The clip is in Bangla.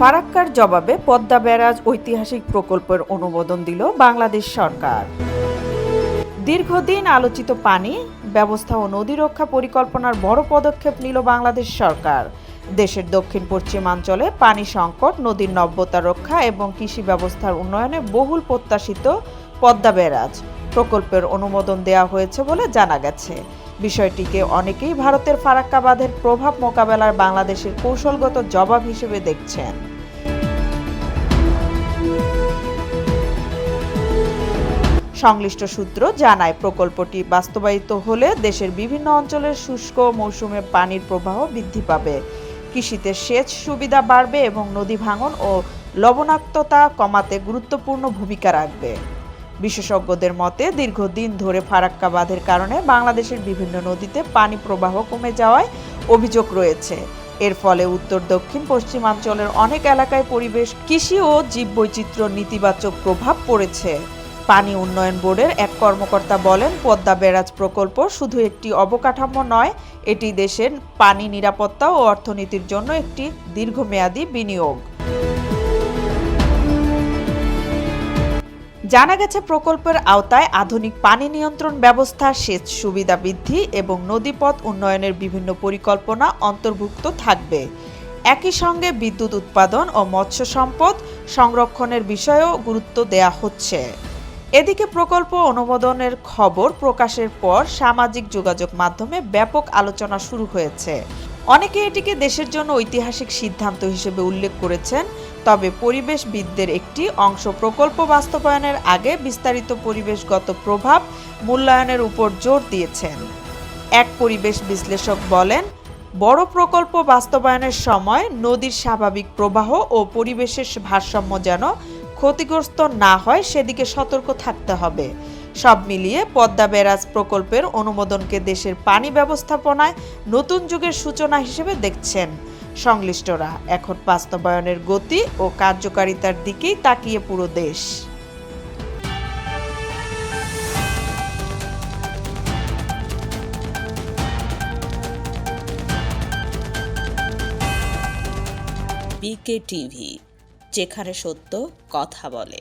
ফারাক্কার জবাবে পদ্মা ব্যারাজ ঐতিহাসিক প্রকল্পের অনুমোদন দিল বাংলাদেশ সরকার। দীর্ঘদিন আলোচিত পানি ব্যবস্থা ও নদী রক্ষা পরিকল্পনার বড় পদক্ষেপ নিল বাংলাদেশ সরকার। দেশের দক্ষিণ পশ্চিমাঞ্চলে পানি সংকট, নদীর নব্যতা রক্ষা এবং কৃষি ব্যবস্থার উন্নয়নে বহুল প্রত্যাশিত পদ্মা ব্যারাজ প্রকল্পের অনুমোদন দেওয়া হয়েছে বলে জানা গেছে। বিষয়টিকে অনেকেই ভারতের ফারাক্কা বাঁধের প্রভাব মোকাবেলার বাংলাদেশের কৌশলগত জবাব হিসেবে দেখছেন। সংশ্লিষ্ট সূত্র জানায়, প্রকল্পটি বাস্তবায়িত হলে দেশের বিভিন্ন অঞ্চলের শুষ্ক মৌসুমে পানির প্রবাহ বৃদ্ধি পাবে, কৃষিতে সেচ সুবিধা বাড়বে এবং নদী ভাঙন ও লবণাক্ততা কমাতে গুরুত্বপূর্ণ ভূমিকা রাখবে। বিশেষজ্ঞদের মতে, দীর্ঘদিন ধরে ফারাক্কা বাঁধের কারণে বাংলাদেশের বিভিন্ন নদীতে পানি প্রবাহ কমে যাওয়ায় অভিযোগ রয়েছে। এর ফলে উত্তর দক্ষিণ পশ্চিমাঞ্চলের অনেক এলাকায় পরিবেশ, কৃষি ও জীববৈচিত্র্য নেতিবাচক প্রভাব পড়েছে। পানি উন্নয়ন বোর্ডের এক কর্মকর্তা বলেন, পদ্মা ব্যারাজ প্রকল্প শুধু একটি অবকাঠামো নয়, এটি দেশের পানি নিরাপত্তা ও অর্থনীতির জন্য একটি দীর্ঘমেয়াদী বিনিয়োগ। জানা গেছে, প্রকল্পের আওতায় আধুনিক পানি নিয়ন্ত্রণ ব্যবস্থা, সেচ সুবিধা বৃদ্ধি এবং নদীপথ উন্নয়নের বিভিন্ন পরিকল্পনা অন্তর্ভুক্ত থাকবে। একই সঙ্গে বিদ্যুৎ উৎপাদন ও মৎস্য সম্পদ সংরক্ষণের বিষয়েও গুরুত্ব দেওয়া হচ্ছে। এদিকে প্রকল্প অনুমোদনের খবর প্রকাশের পর সামাজিক যোগাযোগ মাধ্যমে ব্যাপক আলোচনা শুরু হয়েছে। অনেকে এটিকে দেশের জন্য ঐতিহাসিক সিদ্ধান্ত হিসেবে উল্লেখ করেছেন। তবে পরিবেশবিদদের একটি অংশ প্রকল্প বাস্তবায়নের আগে বিস্তারিত পরিবেশগত প্রভাব মূল্যায়নের উপর জোর দিয়েছেন। এক পরিবেশ বিশ্লেষক বলেন, বড় প্রকল্প বাস্তবায়নের সময় নদীর স্বাভাবিক প্রবাহ ও পরিবেশের ভারসাম্য যেন ক্ষতিগ্রস্ত না হয় সেদিকে সতর্ক থাকতে হবে। সব মিলিয়ে পদ্মা ব্যারাজ প্রকল্পের অনুমোদনকে দেশের পানি ব্যবস্থাপনায় নতুন যুগের সূচনা হিসেবে দেখছেন সংশ্লিষ্টরা। এখন বাস্তবায়নের গতি ও কার্যকারিতার দিকেই তাকিয়ে পুরো দেশ। বিকে টিভি, যেখানে সত্য কথা বলে।